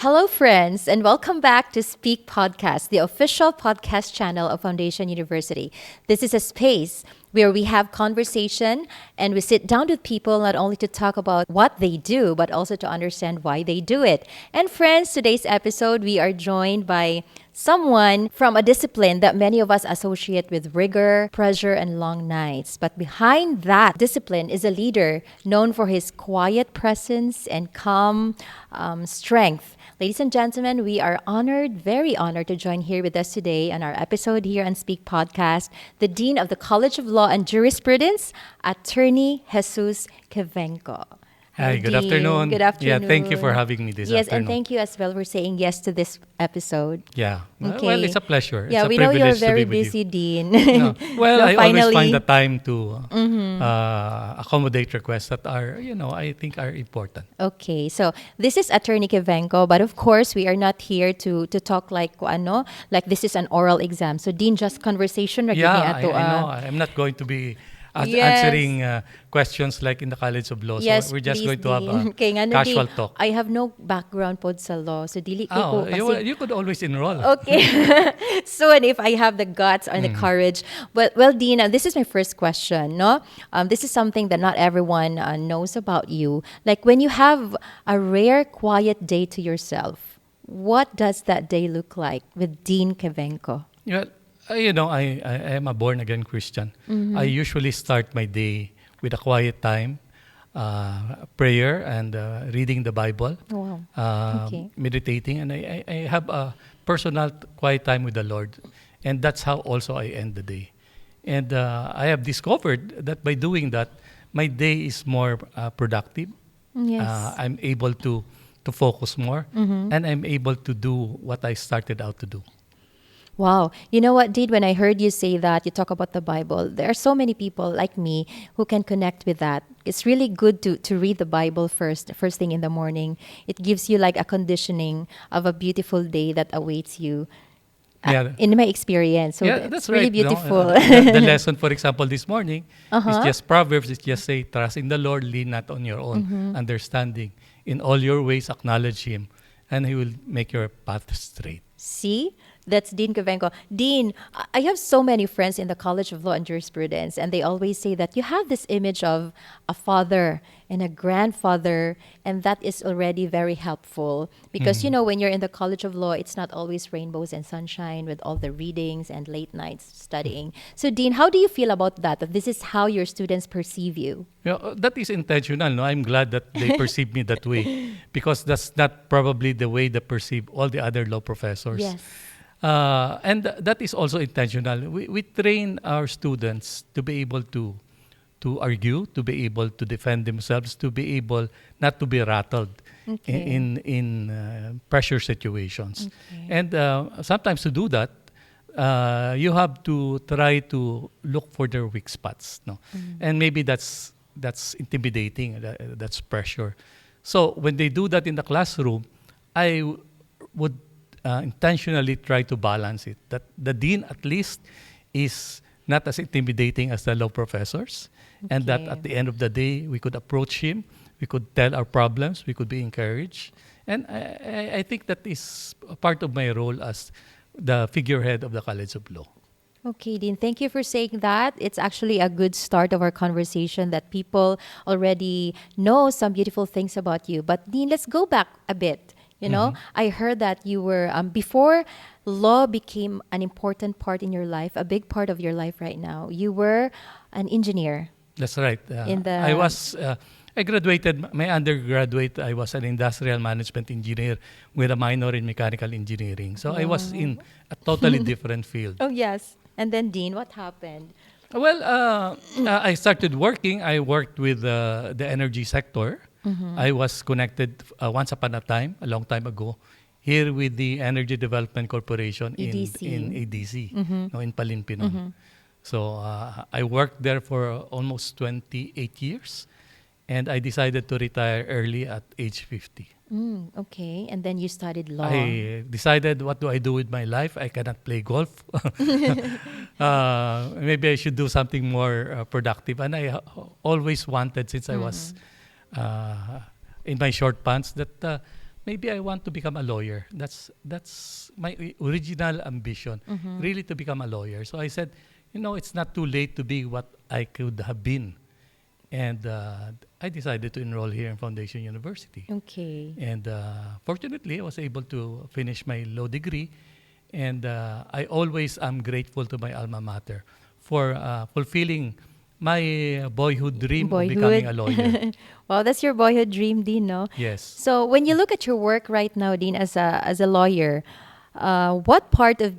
Hello, friends, and welcome back to Speak Podcast, the official podcast channel of Foundation University. This is a space where we have conversation and we sit down with people not only to talk about what they do, but also to understand why they do it. And friends, today's episode, we are joined by someone from a discipline that many of us associate with rigor, pressure, and long nights. But behind that discipline is a leader known for his quiet presence and calm strength. Ladies and gentlemen, we are honored, very honored to join here with us today on our episode here on Speak Podcast, the Dean of the College of Law and Jurisprudence, Attorney Jesus Quevenco. Hi, good Dean. afternoon. Good afternoon. Yeah, thank you for having me this Yes, afternoon. and thank you as well for saying yes to this episode. Yeah. Okay. Well, it's a pleasure. Yeah, it's a we know you're privilege very to be with busy, you. Dean. No. Well, No, I finally. always find the time to accommodate requests that are, I think are important. Okay, so this is Attorney Quevenco, but of course we are not here to talk like like this is an oral exam. So Dean, just conversation ra gyud Yeah, ni I ato, know. I'm not going to be Yes. answering questions like in the College of Law. Yes, So we're just please, going to have Dean. a Kay nga no, casual Dean, talk. I have no background pod sa law, so dili ko Oh, kasi you could always enroll. okay. Soon, if I have the guts or the courage. But well, Dina, this is my first question. No, this is something that not everyone knows about you. Like when you have a rare, quiet day to yourself, what does that day look like with Dean Quevenco? Well, I am a born-again Christian. I usually start my day with a quiet time, prayer and reading the Bible, Wow. Okay. meditating, and I have a personal quiet time with the Lord. And that's how also I end the day. And I have discovered that by doing that, my day is more productive. Yes. I'm able to focus more, and I'm able to do what I started out to do. Wow. You know what, Dean, when I heard you say that, you talk about the Bible, there are so many people like me who can connect with that. It's really good to read the Bible first thing in the morning. It gives you like a conditioning of a beautiful day that awaits you. Yeah. In my experience. So Yeah, it's that's really right. beautiful. The lesson, for example, this morning is Uh-huh. just Proverbs. It just say, trust in the Lord, lean not on your own understanding. In all your ways, acknowledge Him, and He will make your path straight. See? That's Dean Quevenco. Dean, I have so many friends in the College of Law and Jurisprudence, and they always say that you have this image of a father and a grandfather, and that is already very helpful. Because, when you're in the College of Law, it's not always rainbows and sunshine with all the readings and late nights studying. So, Dean, how do you feel about that? That this is how your students perceive you? That is intentional. No, I'm glad that they perceive me that way, because that's not probably the way they perceive all the other law professors. Yes. And that is also intentional. We train our students to be able to argue, to be able to defend themselves, to be able not to be rattled Okay. in pressure situations. Okay. And sometimes to do that, you have to try to look for their weak spots. No, and maybe that's intimidating. That's pressure. So when they do that in the classroom, I would intentionally try to balance it. That the dean at least is not as intimidating as the law professors, and that Okay. at the end of the day we could approach him, we could tell our problems, we could be encouraged, and I think that is a part of my role as the figurehead of the College of Law. Okay, Dean, thank you for saying that. It's actually a good start of our conversation that people already know some beautiful things about you. But Dean, let's go back a bit. I heard that you were, before law became an important part in your life, a big part of your life right now, you were an engineer. That's right. In the- I graduated, my undergraduate, I was an industrial management engineer with a minor in mechanical engineering. So I was in a totally different field. Oh, yes. And then, Dean, what happened? Well, I started working. I worked with the energy sector. I was connected once upon a time, a long time ago, here with the Energy Development Corporation EDC. in ADC, no, in Palimpinon. So I worked there for almost 28 years, and I decided to retire early at age 50. Okay. And then you studied law. I decided, what do I do with my life? I cannot play golf. Maybe I should do something more productive. And I always wanted, since I was in my short pants, that maybe I want to become a lawyer. That's my original ambition, really to become a lawyer. So I said, it's not too late to be what I could have been. And I decided to enroll here in Foundation University. Okay. And fortunately, I was able to finish my law degree. And I always am grateful to my alma mater for fulfilling my boyhood dream of becoming a lawyer. Wow, that's your boyhood dream, Dean, no? Yes. So when you look at your work right now, Dean, as a lawyer, what part of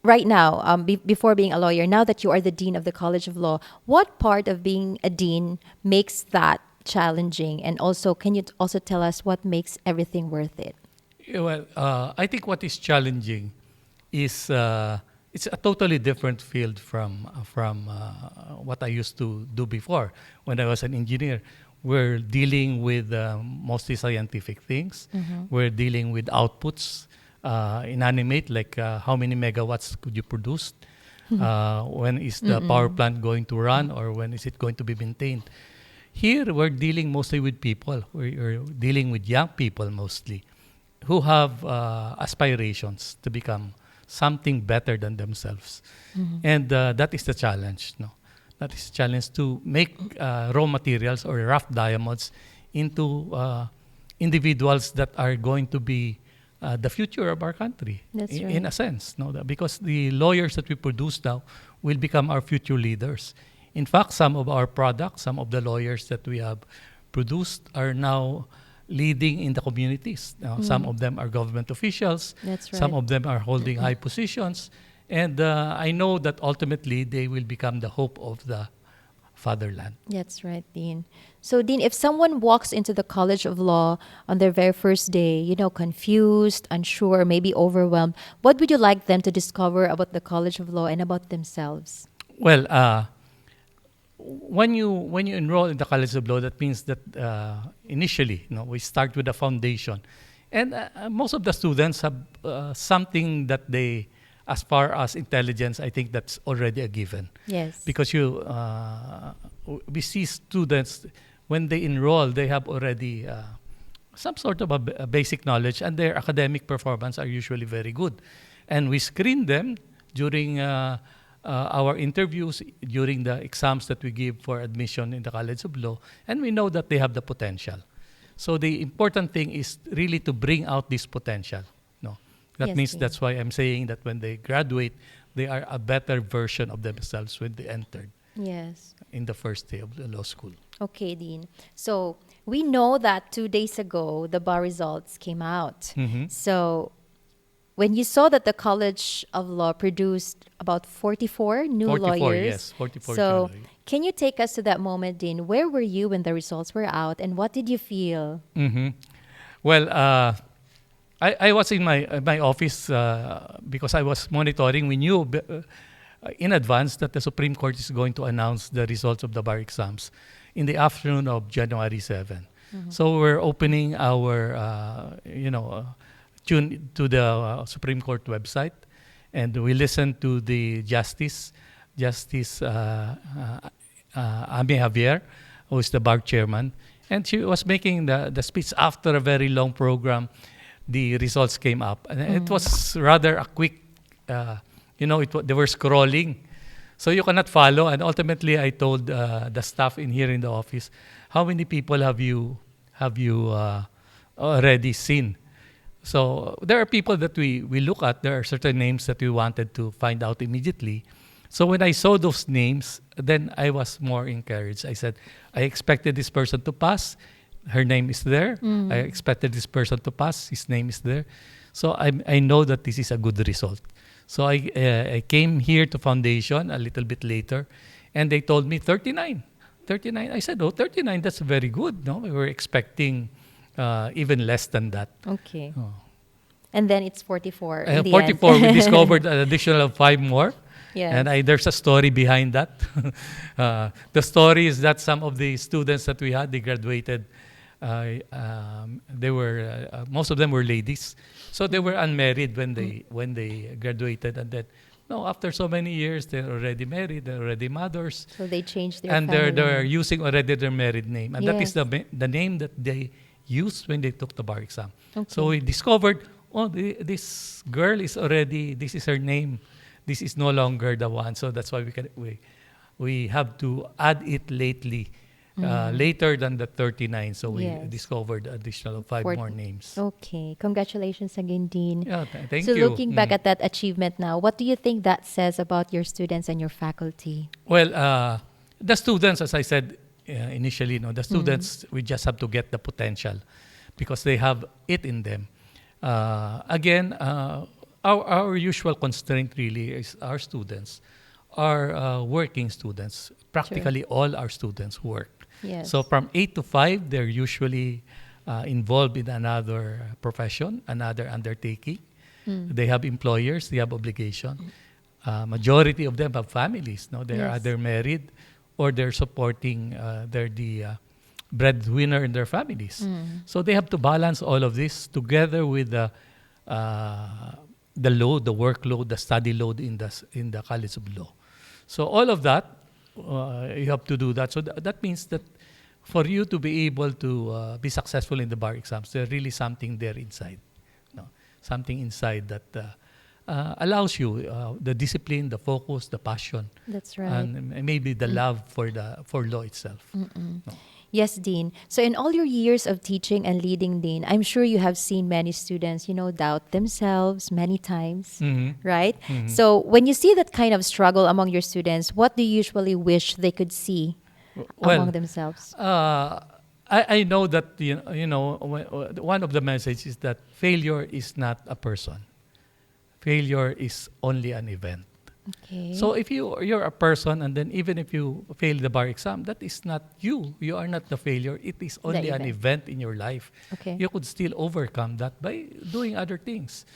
right now, before being a lawyer, now that you are the dean of the College of Law, what part of being a dean makes that challenging? And also, can you also tell us what makes everything worth it? Yeah, well, I think what is challenging is it's a totally different field from what I used to do before. When I was an engineer, we're dealing with mostly scientific things. We're dealing with outputs, inanimate, like how many megawatts could you produce? When is the power plant going to run, or when is it going to be maintained? Here, we're dealing mostly with people. We're dealing with young people mostly who have aspirations to become something better than themselves. And that is the challenge. No? That is the challenge to make raw materials or rough diamonds into individuals that are going to be the future of our country. That's right. In a sense. No? Because the lawyers that we produce now will become our future leaders. In fact, some of our products, some of the lawyers that we have produced are now leading in the communities. Some of them are government officials. That's right. Some of them are holding high positions. And I know that ultimately they will become the hope of the fatherland. That's right, Dean. So, Dean, if someone walks into the College of Law on their very first day, confused, unsure, maybe overwhelmed, what would you like them to discover about the College of Law and about themselves? Well, when you enroll in the College of Law, that means that initially, we start with a foundation, and most of the students have something that they, as far as intelligence, I think that's already a given. Yes. Because we see students when they enroll, they have already some sort of a basic knowledge, and their academic performance are usually very good, and we screen them during our interviews, during the exams that we give for admission in the College of Law, and we know that they have the potential. So the important thing is really to bring out this potential. No, that Yes, means Dean. that's why I'm saying that when they graduate, they are a better version of themselves when they entered Yes. in the first day of the law school. Okay, Dean. So, we know that 2 days ago, the bar results came out. So, when you saw that the College of Law produced about 44 new 44, lawyers. yes, 44 So, generally. can you take us to that moment, Dean? Where were you when the results were out, and what did you feel? Well, I was in my office because I was monitoring. We knew in advance that the Supreme Court is going to announce the results of the bar exams in the afternoon of January 7. So we're opening our, tune to the Supreme Court website, and we listen to the Justice Amy Javier, who is the bar chairman, and she was making the speech after a very long program. The results came up, and it was rather a quick, they were scrolling, so you cannot follow. And ultimately, I told the staff here in the office, how many people have you already seen? So there are people that we look at. There are certain names that we wanted to find out immediately. So when I saw those names, then I was more encouraged. I said, I expected this person to pass. Her name is there. I expected this person to pass. His name is there. So I know that this is a good result. So I came here to Foundation a little bit later, and they told me 39. 39. I said, 39, that's very good. No, we were expecting even less than that. Okay. And then it's 44 in the 44, end. we discovered an additional 5 more. Yes. And there's a story behind that. The story is that some of the students that we had, they graduated. They were most of them were ladies, so they were unmarried when they graduated, and then after so many years, they're already married, they're already mothers. So they changed their and family they're name. using already their married name, and that is Yes. the name that they used when they took the bar exam. Okay. So we discovered, this girl is already, this is her name. This is no longer the one. So that's why we have to add it later than the 39. So we Yes. discovered additional 5 For- more names. Okay. Congratulations again, Dean. Yeah, thank So you. looking back at that achievement now, what do you think that says about your students and your faculty? Well, the students, as I said initially, the students, we just have to get the potential because they have it in them. Again, our usual constraint really is our students are working students. Practically all our students work. Yes. So from 8 to 5, they're usually involved in another profession, another undertaking. They have employers, they have obligation. Majority of them have families. No, they're Yes. either married or they're supporting. They're the breadwinner in their families. So they have to balance all of this together with the load, the workload, the study load in the College of Law. So all of that, you have to do that. So that means that for you to be able to be successful in the bar exams, there's really something there inside. Something inside that allows you the discipline, the focus, the passion, That's right. and maybe the love for law itself. No. Yes, Dean. So in all your years of teaching and leading, Dean, I'm sure you have seen many students, doubt themselves many times, Mhm. right? Mhm. So when you see that kind of struggle among your students, what do you usually wish they could see among themselves? I know that one of the messages is that failure is not a person. Failure is only an event. Okay. So if you're a person, and then even if you fail the bar exam, that is not you. You are not the failure. It is only an event in your life. Okay. You could still overcome that by doing other things.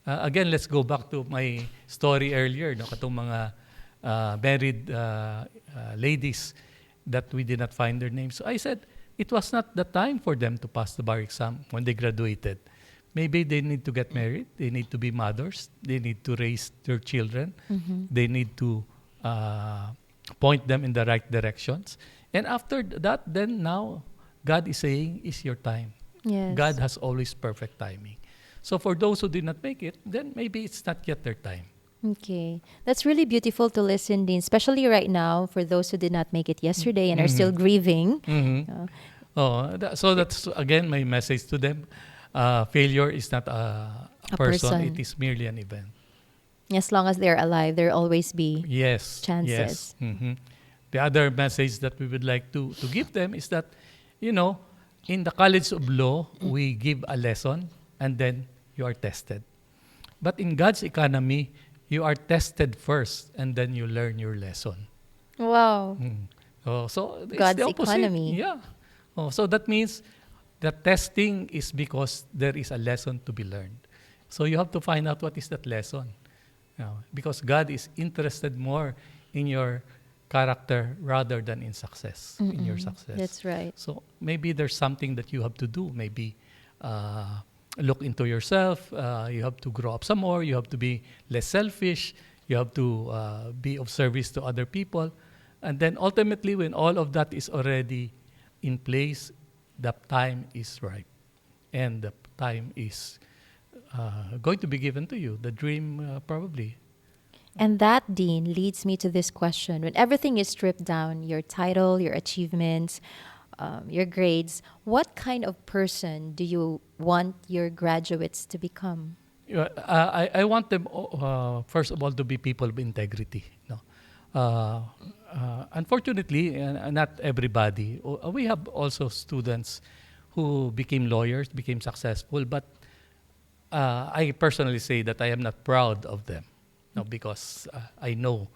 Again, let's go back to my story earlier. Katong mga married ladies that we did not find their names. So I said, it was not the time for them to pass the bar exam when they graduated. Maybe they need to get married. They need to be mothers. They need to raise their children. They need to point them in the right directions. And after that, then now, God is saying, it's your time. Yes. God has always perfect timing. So for those who did not make it, then maybe it's not yet their time. Okay. That's really beautiful to listen, Dean, especially right now for those who did not make it yesterday and are still grieving. So that's, again, my message to them. Failure is not a person. It is merely an event. As long as they're alive, there'll always be Yes. chances. Yes. The other message that we would like to give them is that, in the College of Law, we give a lesson and then you are tested. But in God's economy, you are tested first and then you learn your lesson. Wow. So it's God's the opposite. economy. Yeah. So that means the testing is because there is a lesson to be learned. So you have to find out what is that lesson. Because God is interested more in your character rather than in success, in your success. That's right. So maybe there's something that you have to do. Maybe look into yourself. You have to grow up some more. You have to be less selfish. You have to be of service to other people. And then ultimately, when all of that is already in place, the time is right. And the time is going to be given to you. The dream, probably. And that, Dean, leads me to this question. When everything is stripped down, your title, your achievements, your grades, what kind of person do you want your graduates to become? I want them, first of all, to be people of integrity. Unfortunately, not everybody. We have also students who became lawyers, became successful, but I personally say that I am not proud of them, because I know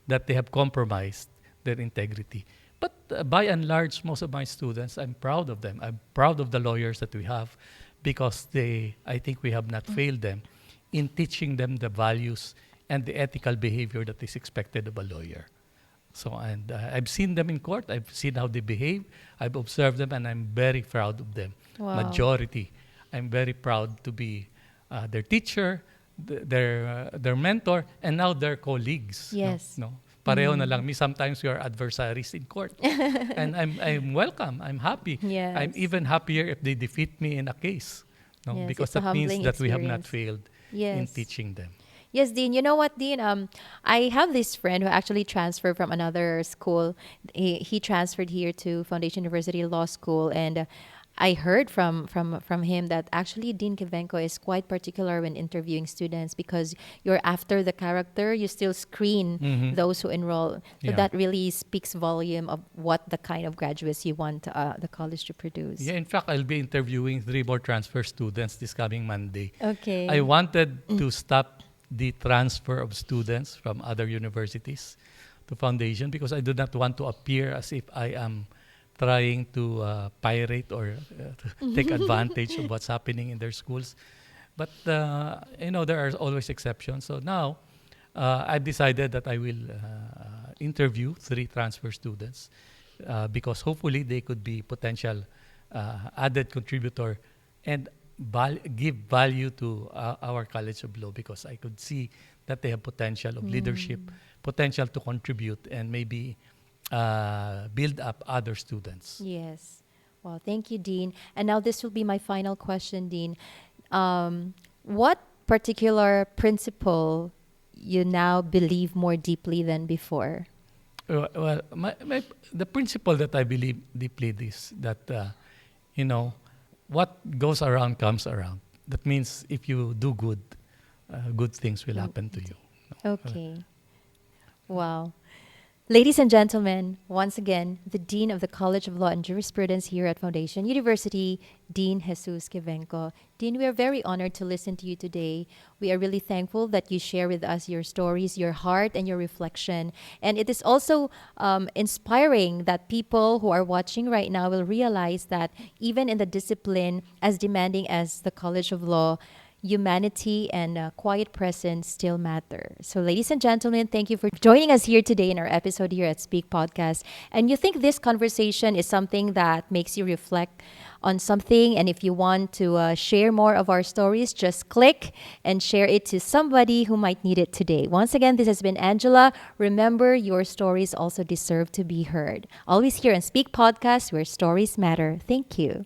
that they have compromised their integrity. But by and large, most of my students, I'm proud of them. I'm proud of the lawyers that we have because I think we have not failed them in teaching them the values and the ethical behavior that is expected of a lawyer. So, and I've seen them in court. I've seen how they behave. I've observed them, and I'm very proud of them. Wow. Majority. I'm very proud to be their teacher, their mentor, and now their colleagues. Yes. pareho na lang. Sometimes we are adversaries in court. And I'm welcome. I'm happy. Yes. I'm even happier if they defeat me in a case. No, Yes, because it's a that means humbling that we have not experience. failed in Yes. teaching them. Yes, Dean. You know what, Dean? I have this friend who actually transferred from another school. He transferred here to Foundation University Law School, and I heard from him that actually Dean Quevenco is quite particular when interviewing students because you're after the character, you still screen Mhm. those who enroll. So Yeah. that really speaks volume of what the kind of graduates you want the college to produce. Yeah, in fact, I'll be interviewing 3 more transfer students this coming Monday. Okay. I wanted to stop the transfer of students from other universities to Foundation because I do not want to appear as if I am trying to pirate or take advantage of what's happening in their schools. But, there are always exceptions. So now, I've decided that I will interview 3 transfer students because hopefully they could be potential added contributor and give value to our College of Law because I could see that they have potential of leadership, potential to contribute, and maybe build up other students. Yes. Well, thank you, Dean. And now this will be my final question, Dean. What particular principle you now believe more deeply than before? Well, the principle that I believe deeply is that, what goes around comes around. That means if you do good, good things will happen to you. Okay. Wow. Ladies and gentlemen, once again, the Dean of the College of Law and Jurisprudence here at Foundation University, Dean Jesus Quevenco. Dean, we are very honored to listen to you today. We are really thankful that you share with us your stories, your heart, and your reflection. And it is also inspiring that people who are watching right now will realize that even in the discipline as demanding as the College of Law, humanity and quiet presence still matter. So, ladies and gentlemen, thank you for joining us here today in our episode here at Speak Podcast. And you think this conversation is something that makes you reflect on something, and if you want to share more of our stories, just click and share it to somebody who might need it today. Once again, this has been Angela. Remember, your stories also deserve to be heard. Always here on Speak Podcast, where stories matter. Thank you.